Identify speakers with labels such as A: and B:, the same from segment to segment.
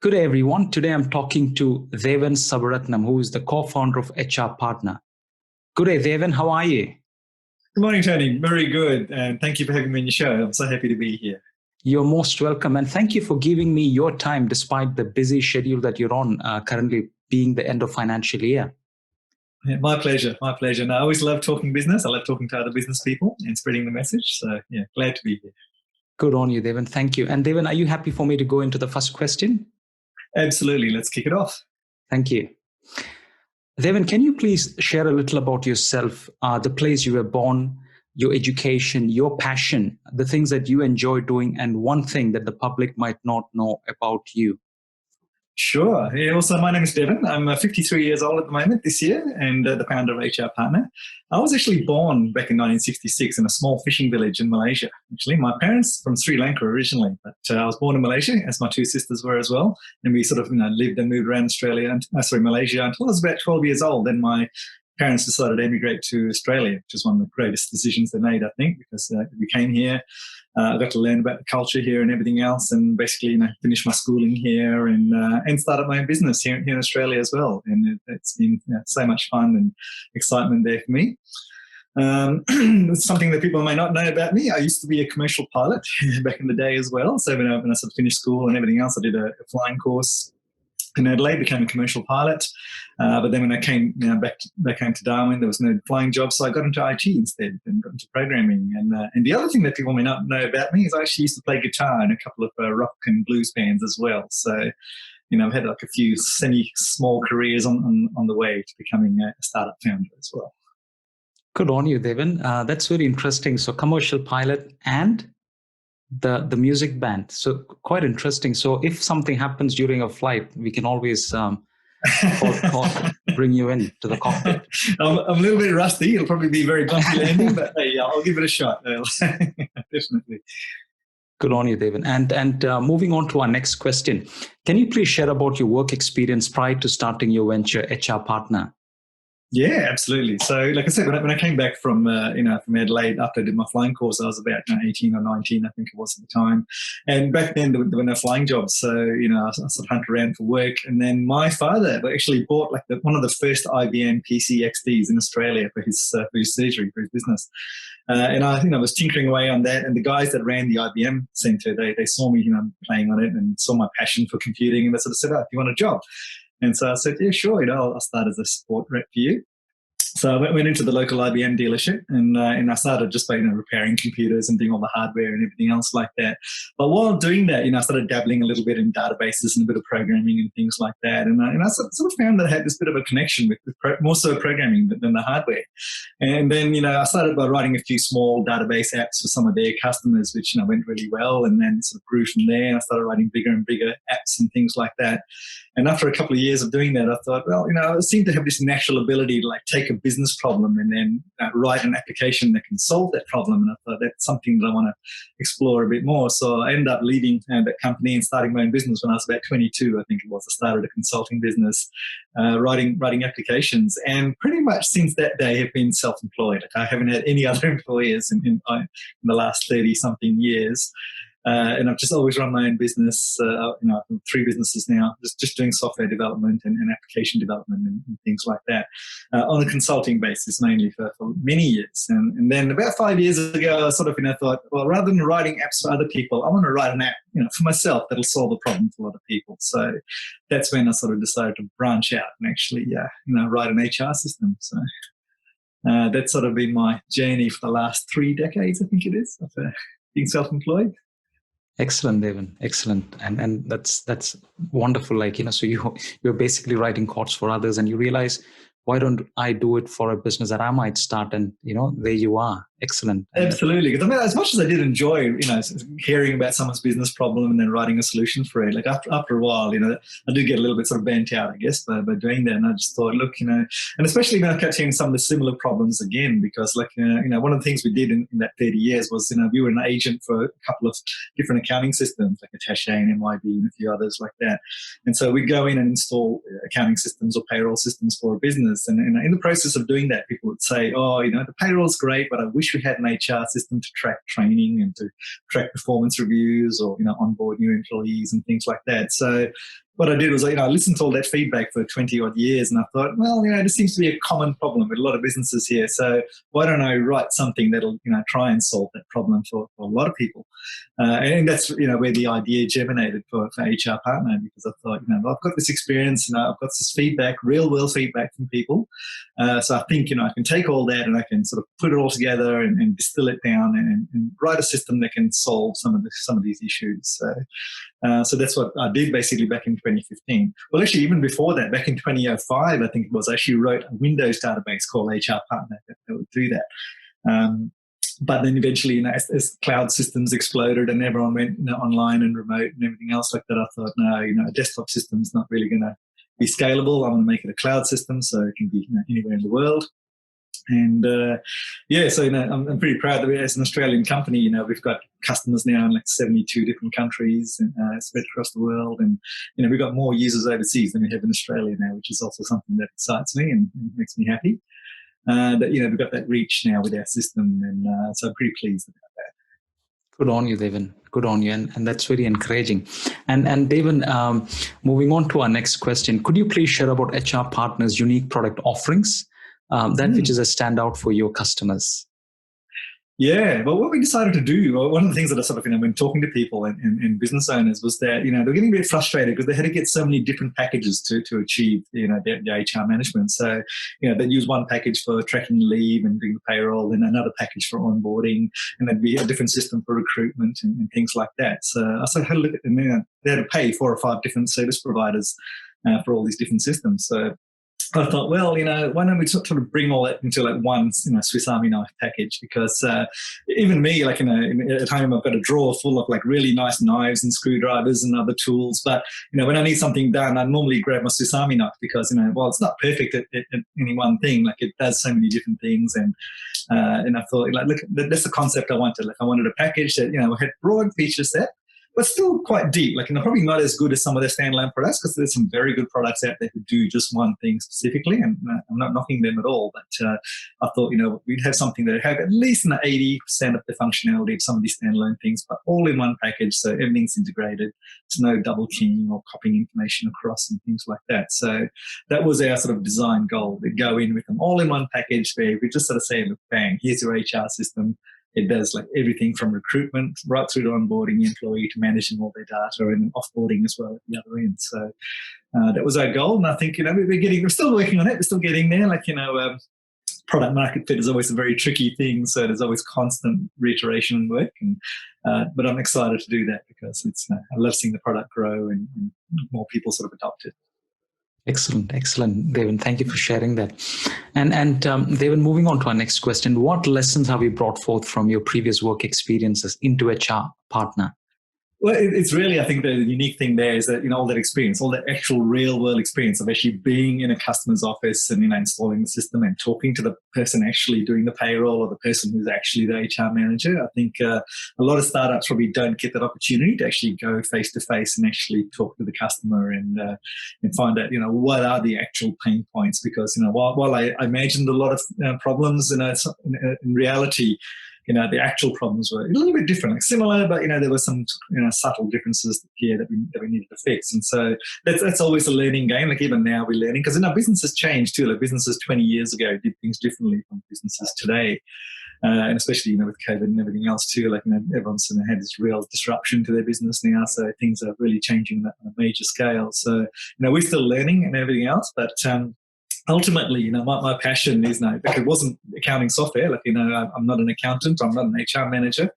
A: Good day, everyone. Today I'm talking to Devan Sabaratnam, who is the co-founder of HR Partner. Good day, Devan. How are you?
B: Good morning, Tony. Very good. And thank you for having me on your show. I'm so happy to be here.
A: You're most welcome. And thank you for giving me your time despite the busy schedule that you're on, currently being the end of financial year.
B: Yeah, my pleasure. My pleasure. And I always love talking business. I love talking to other business people and spreading the message. So, yeah, glad to be here.
A: Good on you, Devan. Thank you. And Devan, are you happy for me to go into the first question?
B: Absolutely. Let's kick it off.
A: Thank you. Devan, can you please share a little about yourself, the place you were born, your education, your passion, the things that you enjoy doing, and one thing that the public might not know about you?
B: Sure. Yeah, also, my name is Devan. I'm 53 years old at the moment this year and the founder of HR Partner. I was actually born back in 1966 in a small fishing village in Malaysia. Actually, my parents from Sri Lanka originally, but I was born in Malaysia, as my two sisters were as well. And we sort of lived and moved around Malaysia until I was about 12 years old. Then my parents decided to emigrate to Australia, which was one of the greatest decisions they made, I think, because we came here. I got to learn about the culture here and everything else, and basically, finished my schooling here and started my own business here in Australia as well. And it's been so much fun and excitement there for me. Something that people may not know about me, I used to be a commercial pilot back in the day as well. So when I sort of finished school and everything else, I did a flying course in Adelaide, became a commercial pilot. But then when I came back home to Darwin, there was no flying job, so I got into IT instead and got into programming. And the other thing that people may not know about me is I actually used to play guitar in a couple of rock and blues bands as well. So, I've had like a few semi-small careers on the way to becoming a startup founder as well.
A: Good on you, Devan. That's very interesting. So commercial pilot and the music band. So quite interesting. So if something happens during a flight, we can always bring you in to the cockpit.
B: I'm a little bit rusty. It'll probably be very bumpy landing, but hey, I'll give it a shot. Definitely.
A: Good on you, Devan. And moving on to our next question, can you please share about your work experience prior to starting your venture, HR Partner?
B: Yeah, absolutely. So, like I said, when I came back from Adelaide after I did my flying course, I was about 18 or 19, I think it was at the time. And back then there were no flying jobs, so I sort of hunted around for work. And then my father actually bought one of the first IBM PC XDs in Australia for his surgery, for his business. And I was tinkering away on that. And the guys that ran the IBM centre, they saw me playing on it and saw my passion for computing, and they sort of said, "Oh, do you want a job?" And so I said, yeah, sure, I'll start as a support rep for you. So I went into the local IBM dealership and I started just by repairing computers and doing all the hardware and everything else like that. But while doing that, I started dabbling a little bit in databases and a bit of programming and things like that. And I sort of found that I had this bit of a connection with more so programming than the hardware. And then I started by writing a few small database apps for some of their customers, which went really well. And then sort of grew from there. And I started writing bigger and bigger apps and things like that. And after a couple of years of doing that, I thought, well, I seem to have this natural ability to take a business problem and then write an application that can solve that problem. And I thought that's something that I want to explore a bit more. So I ended up leaving that company and starting my own business when I was about 22, I think it was. I started a consulting business, writing applications. And pretty much since that day, have been self-employed. I haven't had any other employers in the last 30-something years. And I've just always run my own business. I've 3 businesses now, just doing software development and application development and things like that on a consulting basis mainly for many years. And then about 5 years ago, I sort of thought, well, rather than writing apps for other people, I want to write an app for myself that'll solve a problem for a lot of people. So that's when I sort of decided to branch out and actually, write an HR system. So that's sort of been my journey for the last 3 decades, I think it is, of being self-employed.
A: Excellent, Devan. Excellent. And that's wonderful. So you're basically writing codes for others and you realize, why don't I do it for a business that I might start? And, there you are. Excellent.
B: Absolutely. Because as much as I did enjoy, hearing about someone's business problem and then writing a solution for it, after a while, I do get a little bit sort of burnt out, I guess, by doing that. And I just thought, look, and especially when I kept hearing some of the similar problems again, because one of the things we did in that 30 years was, we were an agent for a couple of different accounting systems, like Attaché and MYB and a few others like that. And so we'd go in and install accounting systems or payroll systems for a business. And in the process of doing that, people would say, oh, the payroll's great, but I wish we had an HR system to track training and to track performance reviews or, onboard new employees and things like that. So what I did was, I listened to all that feedback for 20 odd years, and I thought, well, this seems to be a common problem with a lot of businesses here. So why don't I write something that'll, try and solve that problem for a lot of people? And that's, where the idea germinated for HR Partner, because I thought, I've got this experience and I've got this feedback, real world feedback from people. So I think, I can take all that and I can sort of put it all together and distill it down and write a system that can solve some of these issues. So that's what I did basically back in 2015. Well, actually, even before that, back in 2005, I think it was, I actually wrote a Windows database called HR Partner that would do that. But then eventually, as cloud systems exploded and everyone went online and remote and everything else like that, I thought, no, a desktop system's not really going to be scalable. I want to make it a cloud system so it can be anywhere in the world. And so I'm pretty proud that as an Australian company, we've got customers now in like 72 different countries and spread across the world, and we've got more users overseas than we have in Australia now, which is also something that excites me and makes me happy. That we've got that reach now with our system, and so I'm pretty pleased about that.
A: Good on you, Devan. Good on you, and that's very encouraging. And Devan, moving on to our next question, could you please share about HR Partner's unique product offerings? Which is a standout for your customers?
B: Yeah, well, what we decided to do, one of the things that I sort of, when talking to people and business owners was that, they're getting a bit frustrated because they had to get so many different packages to achieve, their HR management. So, they'd use one package for tracking leave and doing the payroll, and another package for onboarding, and there'd be a different system for recruitment and things like that. So I sort of had a look at them. They had to pay 4 or 5 different service providers for all these different systems. So I thought, well, why don't we sort of bring all that into like one, Swiss Army knife package? Because even me, like, at home, I've got a drawer full of like really nice knives and screwdrivers and other tools. But, when I need something done, I normally grab my Swiss Army knife because, it's not perfect at any one thing. Like, it does so many different things. And I thought, like, look, that's the concept I wanted. Like, I wanted a package that, had broad feature set, but still quite deep. Like, probably not as good as some of their standalone products, because there's some very good products out there who do just one thing specifically, and I'm not knocking them at all. But I thought, we'd have something that would have at least 80% of the functionality of some of these standalone things, but all in one package, so everything's integrated. There's no double keying or copying information across and things like that. So that was our sort of design goal. We'd go in with them all in one package where we just sort of say, look, bang, here's your HR system. It does like everything from recruitment right through to onboarding the employee to managing all their data and offboarding as well at the other end. So that was our goal. And I think, we're still working on it. We're still getting there. Like, product market fit is always a very tricky thing. So there's always constant reiteration and work. And, but I'm excited to do that because I love seeing the product grow and more people sort of adopt it.
A: Excellent, Devan. Thank you for sharing that. And Devan, moving on to our next question, what lessons have you brought forth from your previous work experiences into HR Partner?
B: Well, it's really, I think the unique thing there is that, all that experience, all that actual real world experience of actually being in a customer's office and, installing the system and talking to the person actually doing the payroll or the person who's actually the HR manager. I think a lot of startups probably don't get that opportunity to actually go face to face and actually talk to the customer and find out, what are the actual pain points? Because, while I imagined a lot of problems in reality, the actual problems were a little bit different, like similar, but, there were some, subtle differences here that we needed to fix. And so that's always a learning game. Like, even now we're learning, because, businesses change too. Like, businesses 20 years ago did things differently from businesses today. And especially, with COVID and everything else too, like, everyone's had this real disruption to their business now. So things are really changing on a major scale. So, we're still learning and everything else, but, ultimately, my passion is like, it wasn't accounting software. Like, I'm not an accountant, I'm not an HR manager,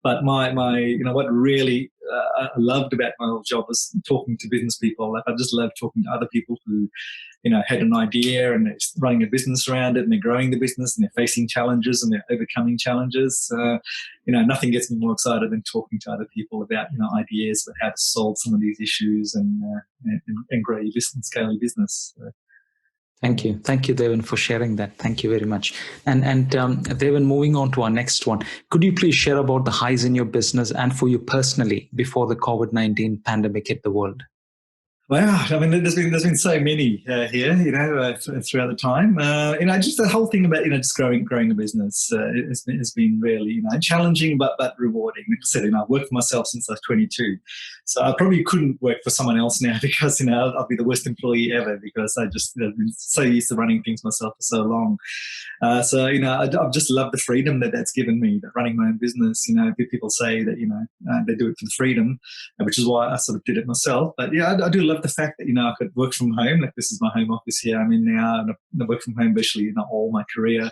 B: but my what really I loved about my old job was talking to business people. Like, I just love talking to other people who, had an idea and they're running a business around it and they're growing the business and they're facing challenges and they're overcoming challenges. Nothing gets me more excited than talking to other people about, ideas about how to solve some of these issues and grow your business, scale your business.
A: Thank you, Devan, for sharing that. Thank you very much. And Devan, moving on to our next one, could you please share about the highs in your business and for you personally before the COVID-19 pandemic hit the world?
B: Wow, I mean, there's been so many here, throughout the time. Just the whole thing about just growing a business has been really challenging but rewarding. Like I said, I've worked for myself since I was 22, so I probably couldn't work for someone else now because I'll be the worst employee ever because I just been so used to running things myself for so long. I've just loved the freedom that's given me, that running my own business. People say that they do it for the freedom, which is why I sort of did it myself. But yeah, I do love the fact that I could work from home. Like this is my home office here I'm in now, and I work from home virtually all my career.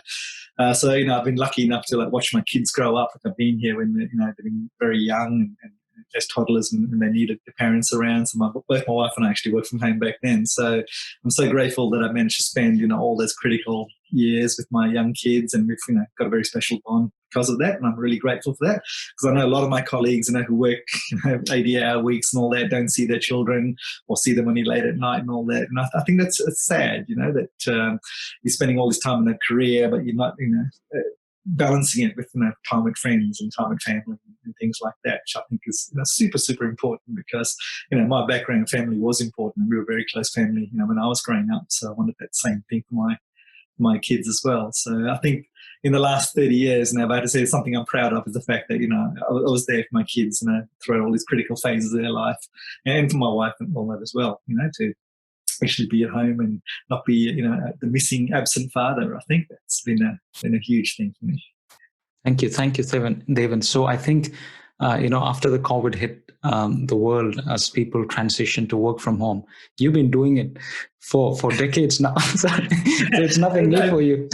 B: I've been lucky enough to watch my kids grow up. Like I've been here when they've been very young and as toddlers, and they needed their parents around. So both my wife and I actually worked from home back then. So I'm so grateful that I managed to spend all those critical years with my young kids, and we've got a very special bond because of that, and I'm really grateful for that, because I know a lot of my colleagues who work 80-hour weeks and all that don't see their children or see them only late at night and all that, and I think that's sad, that you're spending all this time in a career but you're not balancing it with time with friends and time with family and things like that, which I think is super important, because my background and family was important, and we were a very close family when I was growing up, so I wanted that same thing for my kids as well. So I think in the last 30 years now, if I had to say something I'm proud of, is the fact that I was there for my kids throughout all these critical phases of their life, and for my wife and all that as well, to actually be at home and not be the missing absent father. I think that's been a huge thing for me.
A: Thank you, Devan. So I think after the COVID hit the world, as people transition to work from home, you've been doing it for decades now. So it's nothing new for you.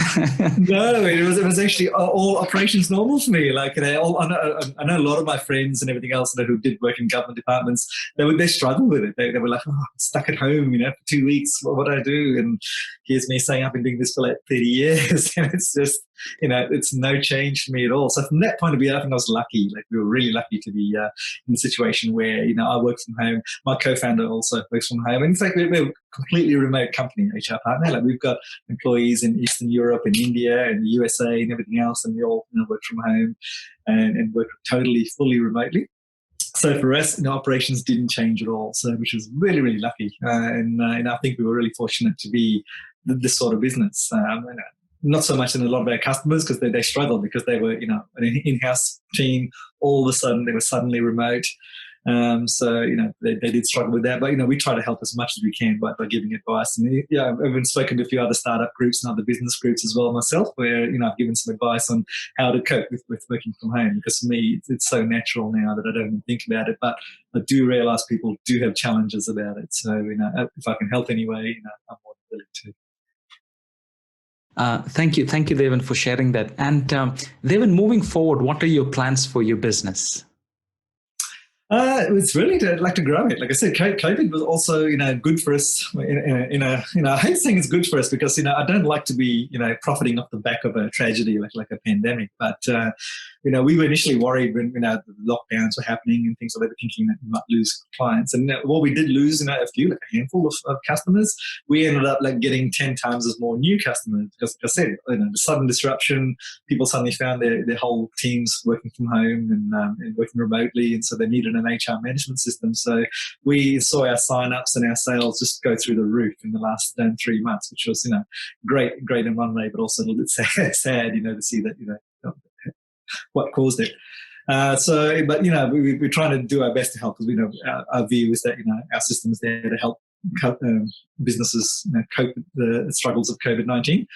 B: No, it was actually all operations normal for me. Like I know a lot of my friends and everything else who did work in government departments, they struggle with it. They were like, I'm stuck at home, for 2 weeks. What do I do? And here's me saying I've been doing this for 30 years, and it's just it's no change for me at all. So from that point of view, I think I was lucky. Like we were really lucky to be in a situation where I work from home. My co-founder also works from home. And in fact, we're a completely remote company, HR partner. Like we've got employees in Eastern Europe and India and the USA and everything else, and we all work from home and work fully remotely. So for us, operations didn't change at all. So which was really, really lucky, and I think we were really fortunate to be this sort of business. Not so much in a lot of our customers, because they struggled because they were an in-house team. All of a sudden, they were suddenly remote. They did struggle with that, but we try to help as much as we can by giving advice. And I've even spoken to a few other startup groups and other business groups as well myself, where I've given some advice on how to cope with working from home, because for me it's so natural now that I don't even think about it. But I do realise people do have challenges about it. So if I can help anyway, I'm more than willing to.
A: Thank you, Devan, for sharing that. And Devan, moving forward, what are your plans for your business?
B: It's really to grow it. Like I said, COVID was also good for us. I hate saying it's good for us because I don't like to be profiting off the back of a tragedy like a pandemic. But we were initially worried when the lockdowns were happening and things like that, thinking that we might lose clients. And while we did lose a handful of customers, we ended up getting 10 times as more new customers, because like I said, the sudden disruption, people suddenly found their whole teams working from home and working remotely, and so they needed an HR management system. So we saw our sign-ups and our sales just go through the roof in the last 3 months, which was great in one way, but also a little bit sad to see that what caused it. We're trying to do our best to help, because we know our view is that our system is there to help businesses cope with the struggles of COVID-19.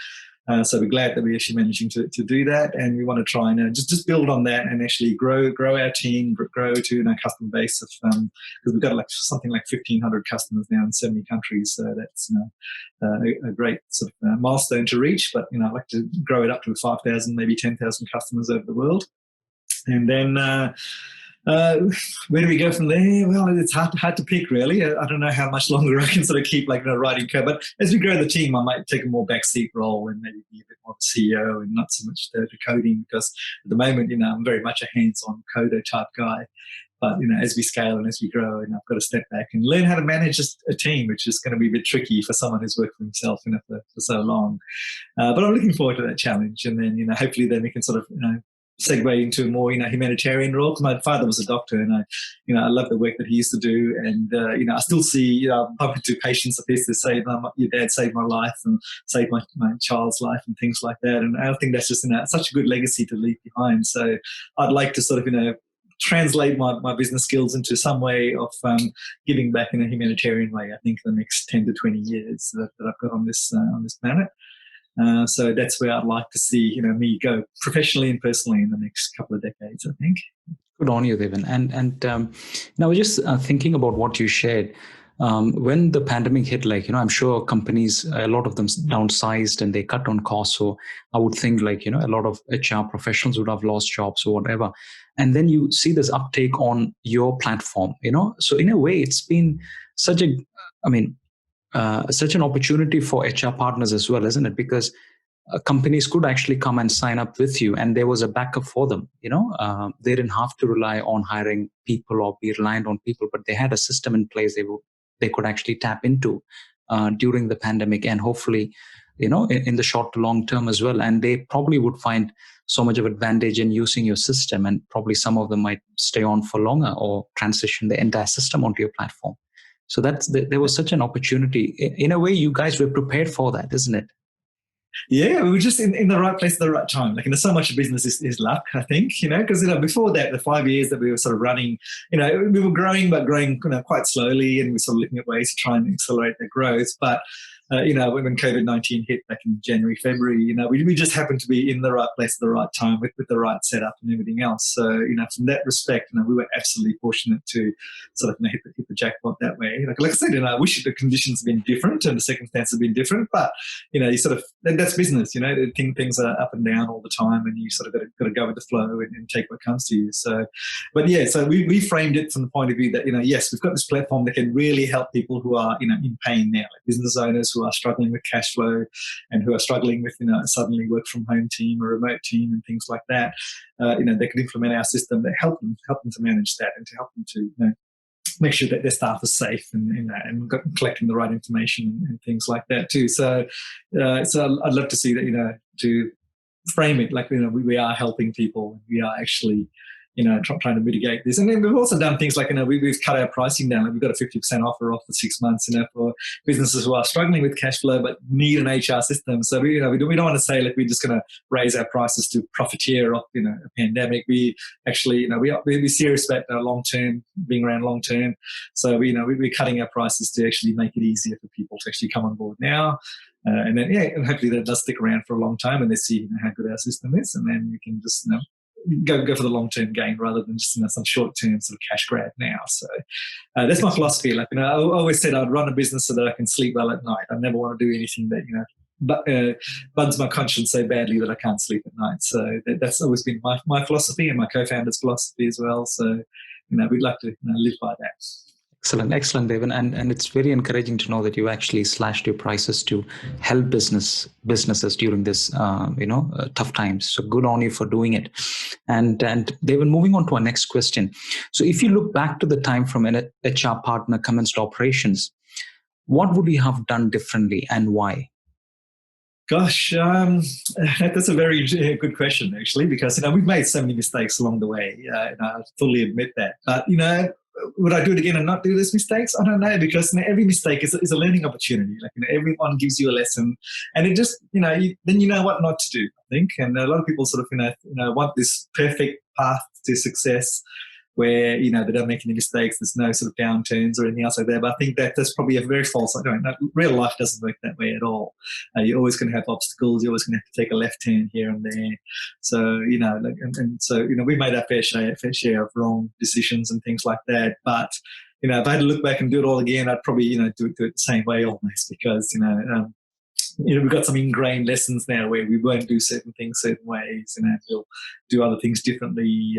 B: So we're glad that we're actually managing to do that, and we want to try and just build on that and actually grow our team, grow to our customer base of because we've got something like 1,500 customers now in 70 countries. So that's a great sort of milestone to reach. But I'd like to grow it up to 5,000, maybe 10,000 customers over the world, and then. Where do we go from there? Well, it's hard to pick, really. I don't know how much longer I can sort of keep writing code. But as we grow the team, I might take a more backseat role and maybe be a bit more of a CEO and not so much the coding, because at the moment, I'm very much a hands-on coder type guy. But as we scale and as we grow, I've got to step back and learn how to manage a team, which is going to be a bit tricky for someone who's worked for himself for so long. But I'm looking forward to that challenge, and then hopefully then we can sort of segue into a more, humanitarian role. My father was a doctor, and I love the work that he used to do. And I still see, bump into patients of his to say, "Your dad saved my life and saved my child's life," and things like that. And I think that's just such a good legacy to leave behind. So I'd like to sort of translate my business skills into some way of giving back in a humanitarian way. I think the next 10 to 20 years that I've got on this planet. So that's where I'd like to see me go professionally and personally in the next couple of decades, I think.
A: Good on you, Devan. And now just thinking about what you shared. When the pandemic hit, I'm sure companies, a lot of them downsized and they cut on costs. So I would think a lot of HR professionals would have lost jobs or whatever. And then you see this uptake on your platform, So in a way, it's been such an opportunity for HR partners as well, isn't it? Because companies could actually come and sign up with you, and there was a backup for them. They didn't have to rely on hiring people or be reliant on people, but they had a system in place they could actually tap into during the pandemic, and hopefully, in the short to long term as well. And they probably would find so much of advantage in using your system, and probably some of them might stay on for longer or transition the entire system onto your platform. So there was such an opportunity. In a way, you guys were prepared for that, isn't it?
B: Yeah, we were just in the right place at the right time. So much of business is luck, I think, because, before that, the 5 years that we were sort of running, we were growing, but growing quite slowly, and we were sort of looking at ways to try and accelerate their growth. But when COVID-19 hit back in January, February, we just happened to be in the right place at the right time with the right setup and everything else. So, from that respect, we were absolutely fortunate to sort of hit the jackpot that way. Like I said, I wish the conditions had been different and the circumstances had been different, but, you sort of, that's business, things are up and down all the time, and you sort of got to go with the flow and take what comes to you. So, but yeah, so we framed it from the point of view that, yes, we've got this platform that can really help people who are, in pain now, like business owners who are struggling with cash flow and who are struggling with, suddenly work from home team or remote team and things like that. They could implement our system that help them to manage that and to help them to, make sure that their staff are safe and collecting the right information and things like that too. So I'd love to see that, to frame it like, we are helping people. We are actually, trying to mitigate this. And then we've also done things like, we've cut our pricing down. Like we've got a 50% offer off for 6 months, for businesses who are struggling with cash flow but need an HR system. So we don't want to say, like, we're just going to raise our prices to profiteer off, a pandemic. We actually, we're serious about our long-term, being around long-term. So, we're cutting our prices to actually make it easier for people to actually come on board now. And then, and hopefully that does stick around for a long time and they see how good our system is. And then we can just, go for the long-term gain rather than just some short-term sort of cash grab now. So that's my philosophy. Like, I always said I'd run a business so that I can sleep well at night. I never want to do anything that, bugs my conscience so badly that I can't sleep at night. So that's always been my philosophy and my co-founder's philosophy as well. So, we'd like to live by that.
A: Excellent, Devan. And it's very encouraging to know that you actually slashed your prices to help businesses during this, tough times. So good on you for doing it. And Devan, moving on to our next question. So if you look back to the time from an HR partner commenced operations, what would you have done differently and why?
B: Gosh, that's a very good question, actually, because, we've made so many mistakes along the way. And I fully admit that. But, would I do it again and not do those mistakes? I don't know, because every mistake is a learning opportunity. Like, everyone gives you a lesson, and it just, then you know what not to do, I think. And a lot of people sort of, want this perfect path to success where, they don't make any mistakes. There's no sort of downturns or anything else like that. But I think that's probably a very false idea. Real life doesn't work that way at all. You're always going to have obstacles. You're always going to have to take a left turn here and there. So, so, we made our fair share of wrong decisions and things like that. But, if I had to look back and do it all again, I'd probably, do it the same way almost, because, we've got some ingrained lessons now where we won't do certain things certain ways, we'll do other things differently.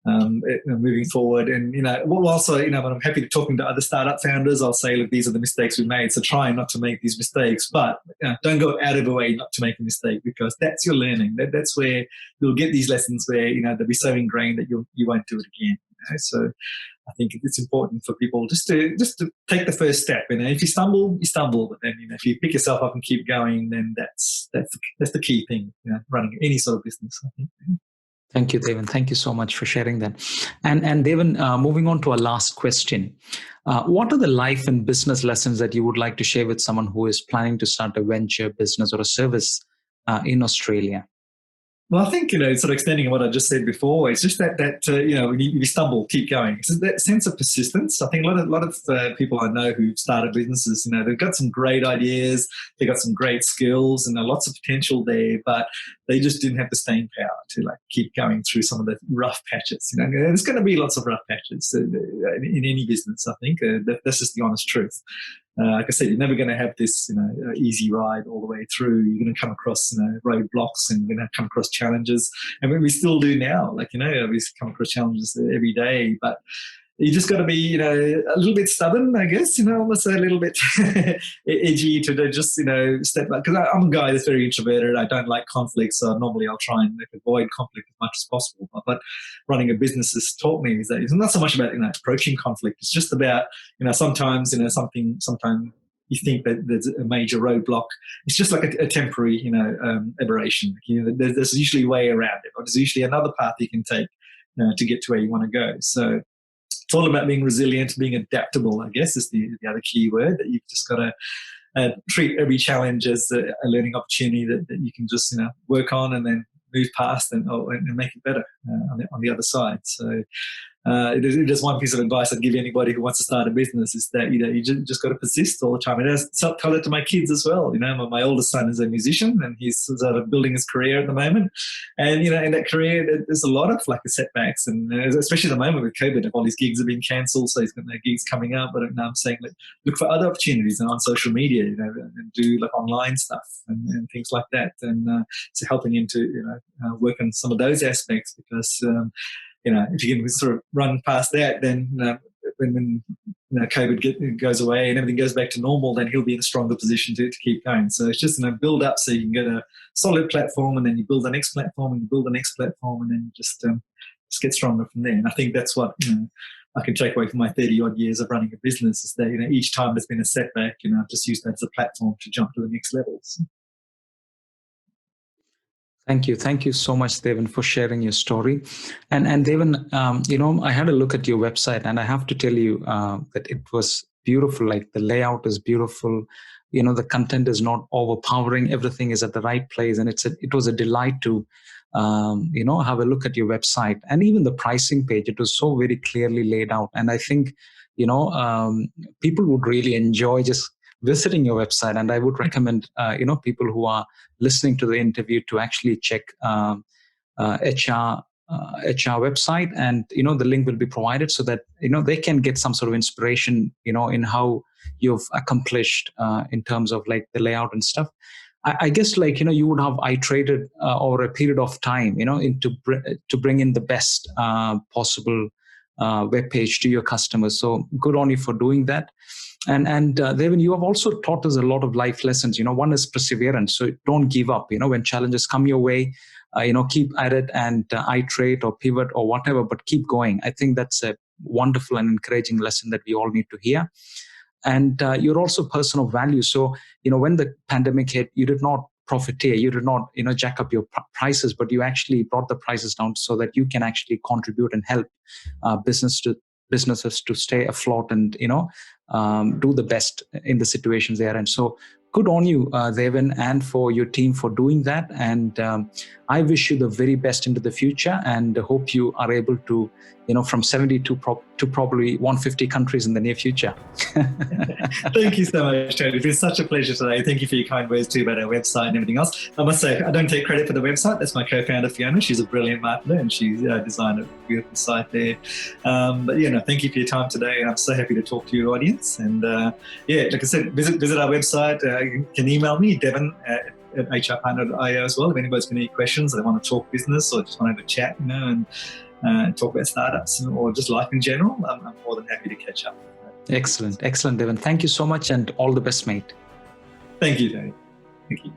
B: Moving forward. And, also, when I'm happy to talking to other startup founders, I'll say, look, these are the mistakes we made. So try not to make these mistakes, but don't go out of the way not to make a mistake, because that's your learning. That's where you'll get these lessons where, they'll be so ingrained that you won't do it again. So I think it's important for people just to take the first step. If you stumble, you stumble. But then, if you pick yourself up and keep going, then that's the key thing, running any sort of business, I think.
A: Thank you, Devan. Thank you so much for sharing that. And Devan, moving on to our last question. What are the life and business lessons that you would like to share with someone who is planning to start a venture, business, or a service in Australia?
B: Well, I think, sort of extending on what I just said before, it's just that when you stumble, keep going. It's that sense of persistence. I think a lot of people I know who've started businesses, they've got some great ideas, they've got some great skills, and lots of potential there, but they just didn't have the staying power to keep going through some of the rough patches. And there's going to be lots of rough patches in any business. I think that's just the honest truth. Like I said, you're never going to have this, easy ride all the way through. You're going to come across, roadblocks, and you're going to come across challenges. And we still do now. We come across challenges every day, but you just got to be, a little bit stubborn, I guess, almost a little bit edgy to just, step back. Because I'm a guy that's very introverted. I don't like conflict, so normally I'll try and avoid conflict as much as possible. But running a business has taught me is that it's not so much about, approaching conflict. It's just about, sometimes, sometimes you think that there's a major roadblock. It's just like a temporary, aberration. There's usually a way around it, or there's usually another path you can take to get to where you want to go. So it's all about being resilient, being adaptable, I guess, is the other key word, that you've just got to treat every challenge as a learning opportunity that you can just work on and then move past and make it better on the other side. So it is one piece of advice I'd give anybody who wants to start a business, is that you just got to persist all the time. And I tell it to my kids as well. My oldest son is a musician, and he's sort of building his career at the moment. And in that career, there's a lot of setbacks, and especially at the moment with COVID, all his gigs have been cancelled, so he's got no gigs coming up. But now I'm saying, look for other opportunities on social media, and do online stuff and things like that, and so helping him to work on some of those aspects, because if you can sort of run past that, then when COVID goes away and everything goes back to normal, then he'll be in a stronger position to keep going. So it's just build up so you can get a solid platform, and then you build the next platform, and you build the next platform, and then you just get stronger from there. And I think that's what I can take away from my 30-odd years of running a business, is that each time there's been a setback, I've just used that as a platform to jump to the next levels.
A: Thank you. Thank you so much, Devan, for sharing your story. And Devan, I had a look at your website, and I have to tell you that it was beautiful. Like, the layout is beautiful. The content is not overpowering. Everything is at the right place. And it was a delight to, have a look at your website. And even the pricing page, it was so very clearly laid out. And I think, people would really enjoy just visiting your website. And I would recommend, people who are listening to the interview to actually check HR website, and the link will be provided so that they can get some sort of inspiration in how you've accomplished in terms of the layout and stuff. I guess you would have iterated over a period of time to bring in the best possible web page to your customers. So good on you for doing that. And Devan, you have also taught us a lot of life lessons. One is perseverance. So don't give up. When challenges come your way, keep at it and iterate or pivot or whatever, but keep going. I think that's a wonderful and encouraging lesson that we all need to hear. And you're also a person of value. So, when the pandemic hit, you did not profiteer. You did not, jack up your prices, but you actually brought the prices down so that you can actually contribute and help businesses to stay afloat and, do the best in the situations they are in. So good on you, Devan, and for your team for doing that. And I wish you the very best into the future, and hope you are able to, from 70 to probably 150 countries in the near future.
B: Thank you so much, Tony. It's been such a pleasure today. Thank you for your kind words too about our website and everything else. I must say, I don't take credit for the website. That's my co-founder, Fiona. She's a brilliant marketer, and she's designed a beautiful site there. But thank you for your time today. I'm so happy to talk to your audience. And like I said, visit our website. You can email me, Devan at hrpartner.io as well. If anybody's got any questions, they want to talk business or just want to have a chat, and talk about startups or just life in general, I'm more than happy to catch up.
A: Excellent, Devan. Thank you so much, and all the best, mate.
B: Thank you, Tony. Thank you.